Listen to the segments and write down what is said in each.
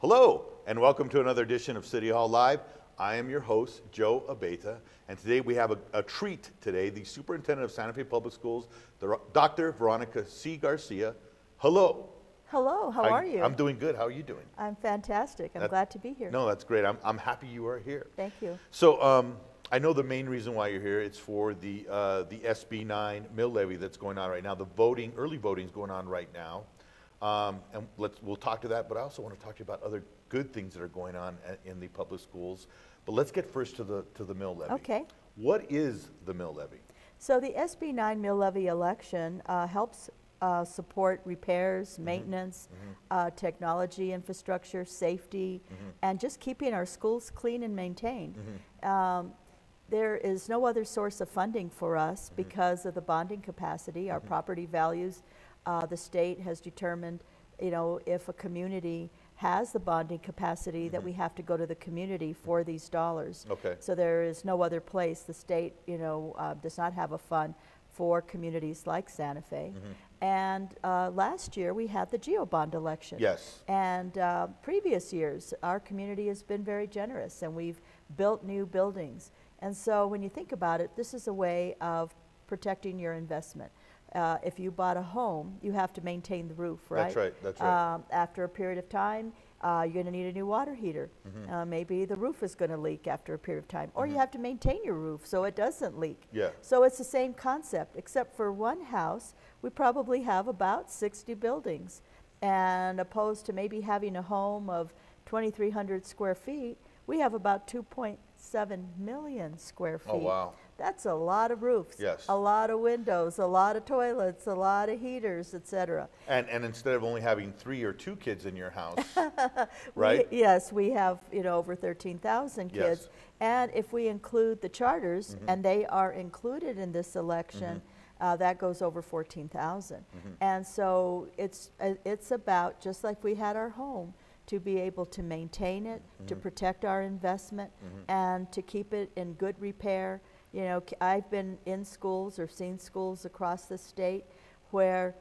Hello, and welcome to another edition of City Hall Live. I am your host, Joe Abeta, and today we have a treat today. The Superintendent of Santa Fe Public Schools, Dr. Veronica C. Garcia. Hello. Hello, how are you? I'm doing good. How are you doing? I'm fantastic. I'm glad to be here. No, that's great. I'm happy you are here. Thank you. So I know the main reason why you're here. It's for the SB9 Mill Levy that's going on right now. The voting, early voting is going on right now. And we'll talk to that, but I also want to talk to you about other good things that are going on in the public schools. But let's get first to the mill levy. Okay. What is the mill levy? So the SB9 Mill Levy election helps support repairs, maintenance, technology infrastructure, safety, and just keeping our schools clean and maintained. There is no other source of funding for us because of the bonding capacity, our property values. The state has determined, you know, if a community has the bonding capacity, that we have to go to the community for these dollars. Okay. So there is no other place. The state, you know, does not have a fund for communities like Santa Fe. And last year we had the GeoBond election. Yes. And previous years, our community has been very generous, and we've built new buildings. And so when you think about it, this is a way of protecting your investment. If you bought a home, you have to maintain the roof, right? That's right, that's right. After a period of time, you're going to need a new water heater. Maybe the roof is going to leak after a period of time. Or you have to maintain your roof so it doesn't leak. Yeah. So it's the same concept, except for one house, we probably have about 60 buildings. And opposed to maybe having a home of 2,300 square feet, we have about 2.7 million square feet. Oh, wow. That's a lot of roofs, Yes. a lot of windows, a lot of toilets, a lot of heaters, etc. And instead of only having 3 or 2 kids in your house, right? Yes, we have, you know, over 13,000 kids. Yes. And if we include the charters, and they are included in this election, that goes over 14,000. And so it's about, just like we had our home, to be able to maintain it, to protect our investment, and to keep it in good repair. You know, I've been in schools or seen schools across the state where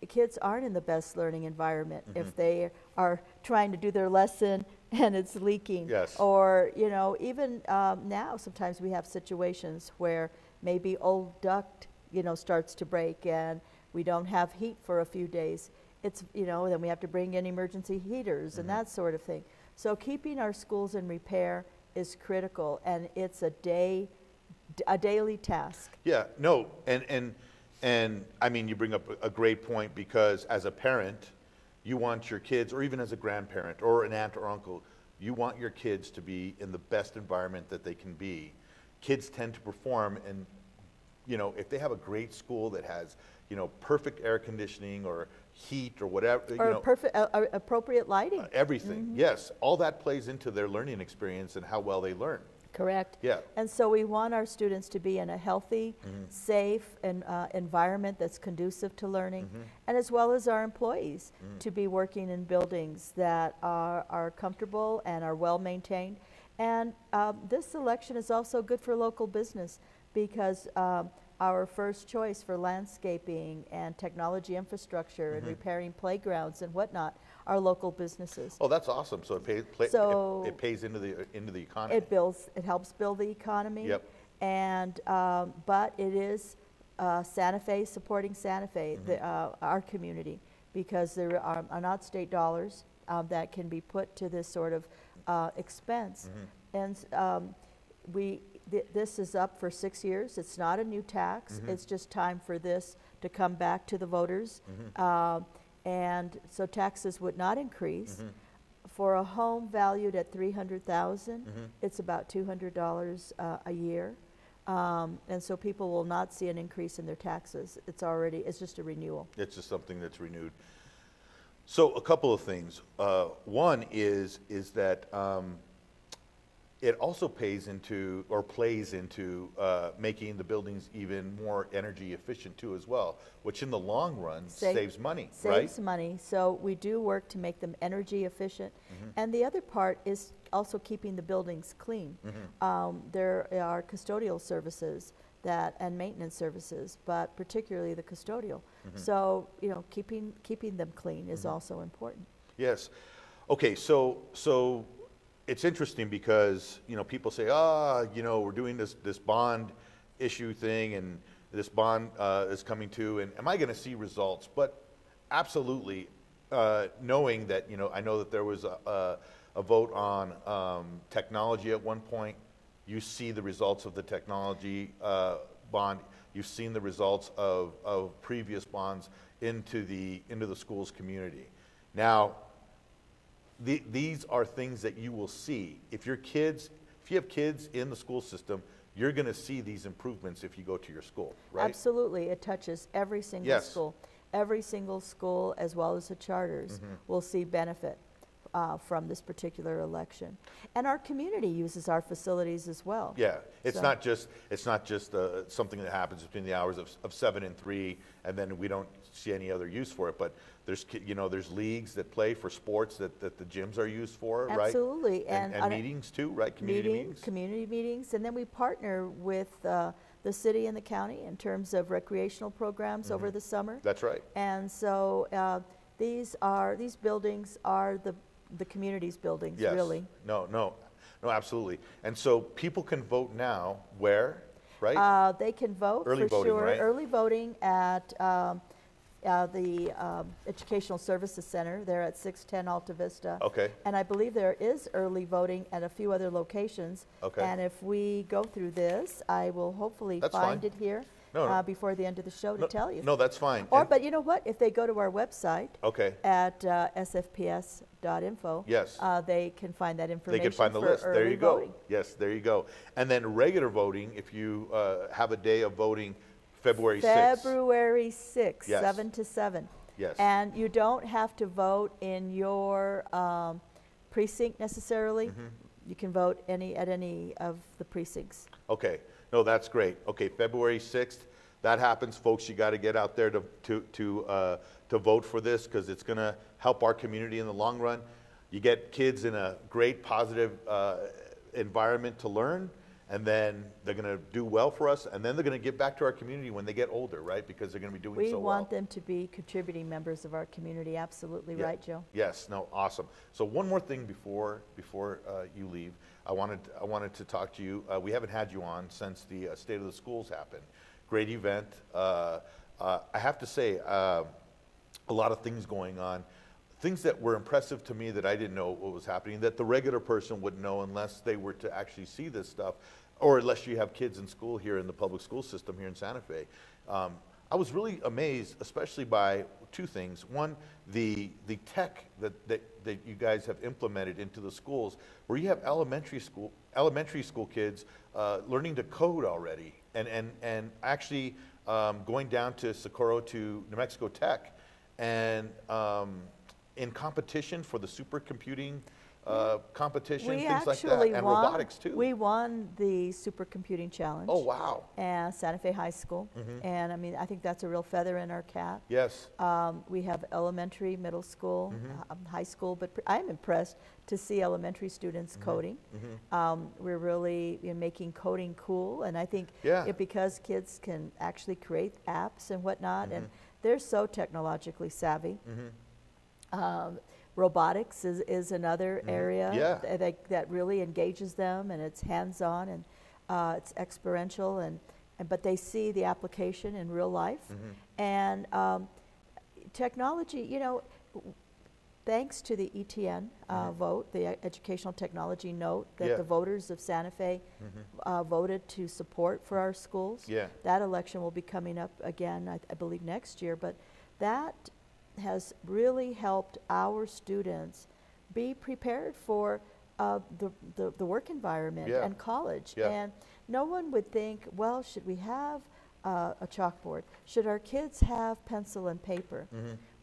kids aren't in the best learning environment if they are trying to do their lesson and it's leaking. Yes. Or, you know, even now sometimes we have situations where maybe old duct, you know, starts to break and we don't have heat for a few days. It's, you know, then we have to bring in emergency heaters and that sort of thing. So keeping our schools in repair is critical, and it's a daily task. Yeah, no, and I mean, you bring up a great point, because as a parent, you want your kids, or even as a grandparent or an aunt or uncle, you want your kids to be in the best environment that they can be. Kids tend to perform, and you know, if they have a great school that has, you know, perfect air conditioning or heat or whatever, Or you know, perfect, appropriate lighting. everything, yes, all that plays into their learning experience and how well they learn. Correct. Yeah. And so we want our students to be in a healthy, safe environment that's conducive to learning, and as well as our employees to be working in buildings that are comfortable and are well maintained. And this election is also good for local business, because our first choice for landscaping and technology infrastructure and repairing playgrounds and whatnot are local businesses. Oh, that's awesome. So it pays into the economy. It helps build the economy. Yep. And but it is Santa Fe supporting Santa Fe, our community, because there are not state dollars that can be put to this sort of expense. And this is up for 6 years. It's not a new tax. It's just time for this to come back to the voters. And so taxes would not increase. For a home valued at $300,000, it's about $200 a year. And so people will not see an increase in their taxes. It's just a renewal. It's just something that's renewed. So a couple of things. One is that it also plays into making the buildings even more energy efficient too as well, which in the long run saves money, right? Saves money. So we do work to make them energy efficient. And the other part is also keeping the buildings clean. There are custodial services and maintenance services, but particularly the custodial. So, you know, keeping them clean is also important. Yes. Okay, so it's interesting because, you know, people say, you know, we're doing this bond issue thing, and this bond is coming to, and am I going to see results? But absolutely, knowing that, you know, I know that there was a vote on technology at one point. You see the results of the technology bond. You've seen the results of previous bonds into the school's community. Now, these are things that you will see. If you have kids in the school system, you're going to see these improvements if you go to your school, right? Absolutely. It touches every single school. Every single school, as well as the charters, will see benefit from this particular election. And our community uses our facilities as well. Yeah, it's not just something that happens between the hours of 7 and 3, and then we don't see any other use for it. But there's leagues that play for sports that the gyms are used for, right? Absolutely. And meetings too, right? Community meetings. Community meetings, and then we partner with the city and the county in terms of recreational programs over the summer. That's right. And so these buildings are the community's buildings, really. No, absolutely. And so people can vote now where, right? They can vote early for voting, sure. right? Early voting at the Educational Services Center. They're at 610 Alta Vista. Okay. And I believe there is early voting at a few other locations. Okay. And if we go through this, I will hopefully find it here before the end of the show to tell you. No, that's fine. But you know what? If they go to our website at sfps.info, they can find that information. They can find the list. There you go. Yes, there you go. And then regular voting, if you have a day of voting, February 6th. February 6th, Yes. 7 to 7. Yes. And you don't have to vote in your precinct necessarily. You can vote at any of the precincts. Okay. No, that's great. Okay, February 6th, that happens, folks. You got to get out there to vote for this, because it's going to help our community in the long run. You get kids in a great, positive environment to learn, and then they're going to do well for us, and then they're going to give back to our community when they get older, right? Because they're going to be doing so well. We want them to be contributing members of our community. Absolutely right, Joe. Yes. No. Awesome. So one more thing before you leave, I wanted to talk to you. We haven't had you on since the State of the Schools happened. Great event. I have to say, a lot of things going on. Things that were impressive to me that I didn't know what was happening, that the regular person wouldn't know unless they were to actually see this stuff, or unless you have kids in school here in the public school system here in Santa Fe. I was really amazed, especially by two things. One, the tech that you guys have implemented into the schools, where you have elementary school kids learning to code already, and actually going down to Socorro to New Mexico Tech, and in competition for the supercomputing competition, things like that, and robotics too. We won the supercomputing challenge. Oh, wow. And Santa Fe High School. And I mean, I think that's a real feather in our cap. Yes. We have elementary, middle school, high school, but I'm impressed to see elementary students coding. We're really making coding cool, and I think because kids can actually create apps and whatnot, and they're so technologically savvy. Robotics is another area that really engages them, and it's hands-on, and it's experiential, but they see the application in real life. And technology, you know, thanks to the ETN vote, the Educational Technology Note that the voters of Santa Fe voted to support for our schools. That election will be coming up again, I believe, next year, but that has really helped our students be prepared for the work environment and college. And no one would think, well, should we have a chalkboard? Should our kids have pencil and paper?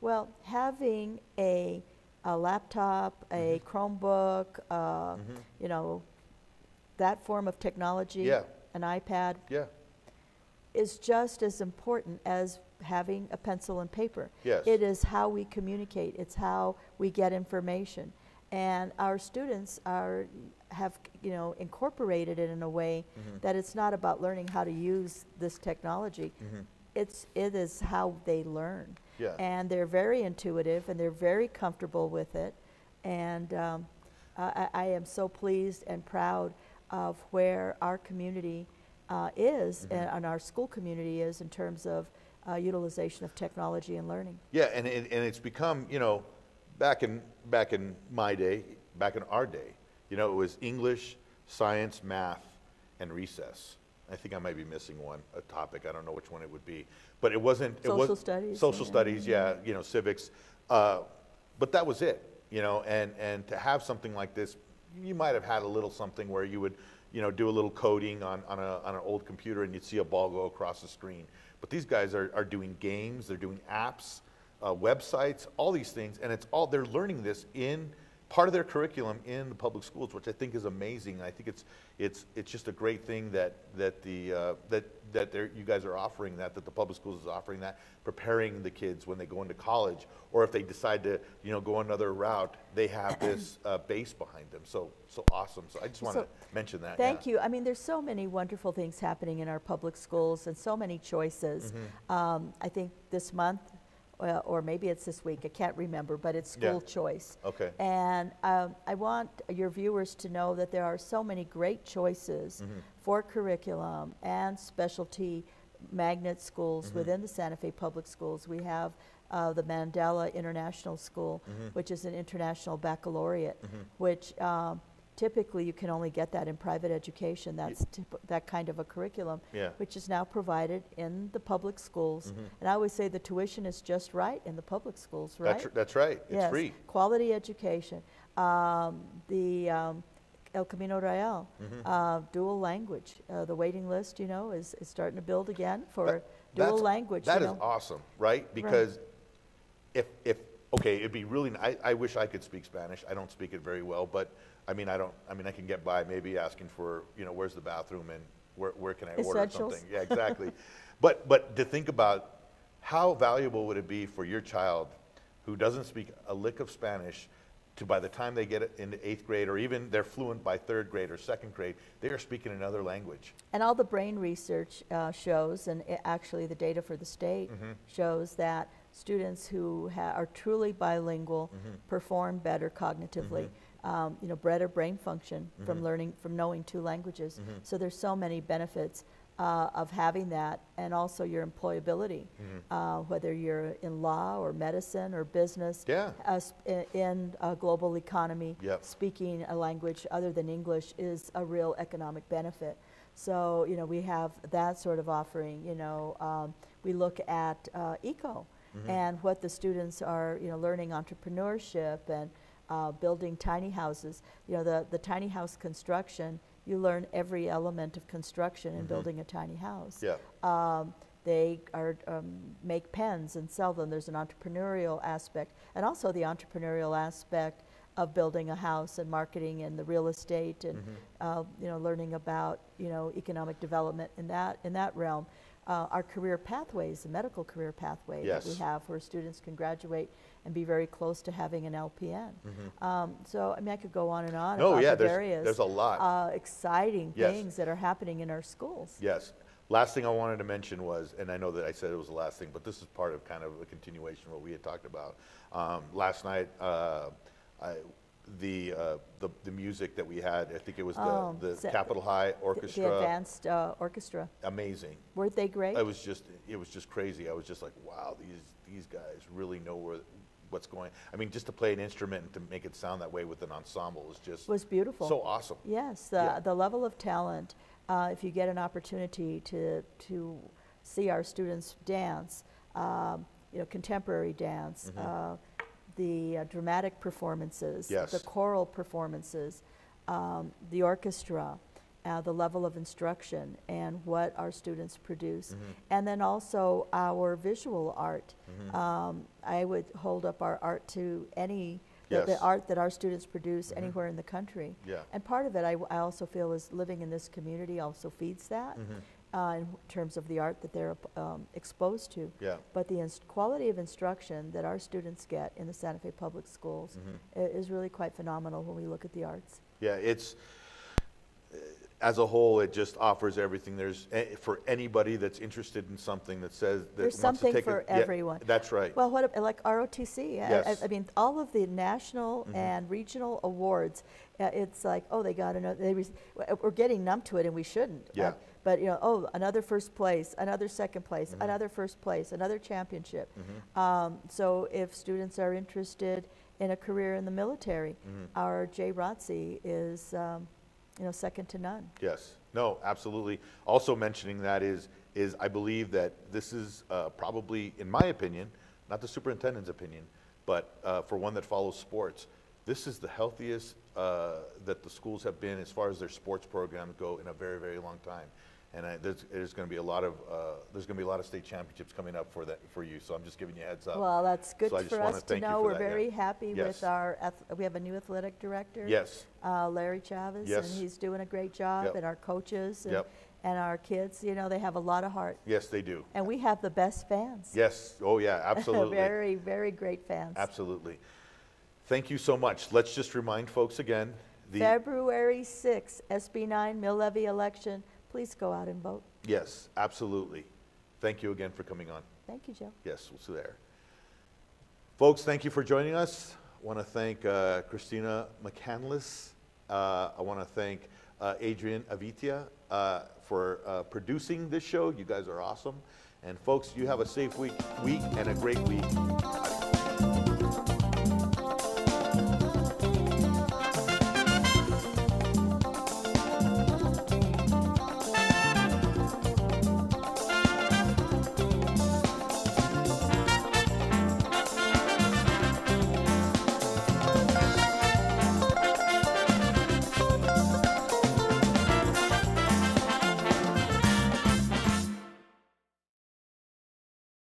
Well, having a laptop, a Chromebook, you know, that form of technology, an iPad, is just as important as having a pencil and paper. It is how we communicate. It's how we get information. And our students have incorporated it in a way that it's not about learning how to use this technology. It is how they learn. And they're very intuitive, and they're very comfortable with it. And I am so pleased and proud of where our community is, and our school community is, in terms of utilization of technology and learning. Yeah, and it's become, you know, back in my day, back in our day, you know, it was English, science, math, and recess. I think I might be missing a topic. I don't know which one it would be, but it wasn't. Social studies. Social studies, yeah, you know, civics, but that was it, you know. And to have something like this, you might have had a little something where you would, you know, do a little coding on an old computer, and you'd see a ball go across the screen. But these guys are doing games, they're doing apps, websites, all these things, and they're learning this in part of their curriculum in the public schools, which I think is amazing. I think it's just a great thing that you guys are offering that the public schools is offering that, preparing the kids when they go into college, or if they decide to, you know, go another route, they have this base behind them. So awesome. So I just want to mention that. Thank you. I mean, there's so many wonderful things happening in our public schools and so many choices. I think this month, or maybe it's this week, I can't remember, but it's school choice. Okay. And I want your viewers to know that there are so many great choices for curriculum and specialty magnet schools within the Santa Fe Public Schools. We have the Mandela International School, which is an international baccalaureate, which typically you can only get that in private education. That's that kind of a curriculum, which is now provided in the public schools. And I always say the tuition is just right in the public schools, right? That's right. It's free. Quality education. The El Camino Real, dual language. The waiting list, you know, is starting to build again for dual language. That is awesome, right? Because if okay, it'd be really. I wish I could speak Spanish. I don't speak it very well, but I mean, I can get by maybe asking for, you know, where's the bathroom and where can I order something? Yeah, exactly. But to think about how valuable would it be for your child who doesn't speak a lick of Spanish to, by the time they get it into 8th grade, or even they're fluent by 3rd grade or 2nd grade, they are speaking another language. And all the brain research shows, and actually the data for the state shows that students who are truly bilingual perform better cognitively. You know, better brain function from knowing 2 languages. So there's so many benefits of having that, and also your employability, whether you're in law or medicine or business, in a global economy, speaking a language other than English is a real economic benefit. So, you know, we have that sort of offering. You know, we look at eco and what the students are, you know, learning entrepreneurship and building tiny houses. You know, the tiny house construction, you learn every element of construction in building a tiny house. They make pens and sell them. There's an entrepreneurial aspect, and also the entrepreneurial aspect of building a house and marketing and the real estate and you know, learning about, you know, economic development in that realm. Our career pathways, the medical career pathway that we have, where students can graduate and be very close to having an LPN. So, I mean, I could go on and on about the various there's a lot. Exciting things that are happening in our schools. Yes. Last thing I wanted to mention was, and I know that I said it was the last thing, but this is part of kind of a continuation of what we had talked about. Last night, the music that we had, I think it was the Capitol High Orchestra. The advanced orchestra. Amazing. Weren't they great? It was just crazy. I was just like, wow, these guys really know what's going. I mean, just to play an instrument and to make it sound that way with an ensemble was beautiful. So awesome. Yes, the level of talent. If you get an opportunity to see our students dance, you know, contemporary dance. The dramatic performances, the choral performances, the orchestra, the level of instruction, and what our students produce. And then also our visual art. I would hold up our art to any, the art that our students produce anywhere in the country. And part of it, I also feel, is living in this community also feeds that. In terms of the art that they're exposed to. But the quality of instruction that our students get in the Santa Fe Public Schools is really quite phenomenal when we look at the arts. Yeah, it's, as a whole, it just offers everything. There's, for anybody that's interested in something that says, that There's wants to something take for yeah, everyone. that's right. Well, what like ROTC? Yes. I mean, all of the national and regional awards. It's like, oh, they got another. We're getting numb to it, and we shouldn't. Yeah. But you know, oh, another first place, another second place, another first place, another championship. So if students are interested in a career in the military, our JROTC is, you know, second to none. Yes. No, absolutely. Also mentioning that is I believe that this is probably, in my opinion, not the superintendent's opinion, but for one that follows sports, this is the healthiest that the schools have been as far as their sports programs go in a very, very long time. And there's going to be a lot of state championships coming up for you. So I'm just giving you a heads up. Well, that's good So I just for wanna us to thank you know. for We're that, very yeah. happy Yes. with our. We have a new athletic director. Yes. Larry Chavez, Yes. and he's doing a great job. Yep. And our coaches and, Yep. and our kids, you know, they have a lot of heart. Yes, they do. And we have the best fans. Yes. Oh, yeah. Absolutely. Very, very great fans. Absolutely. Thank you so much. Let's just remind folks again. February 6th, SB9 Mill Levy election. Please go out and vote. Yes, absolutely. Thank you again for coming on. Thank you, Joe. Yes, we'll see you there. Folks, thank you for joining us. I want to thank Christina McCandless. I want to thank Adrian Avitia for producing this show. You guys are awesome. And folks, you have a safe week and a great week.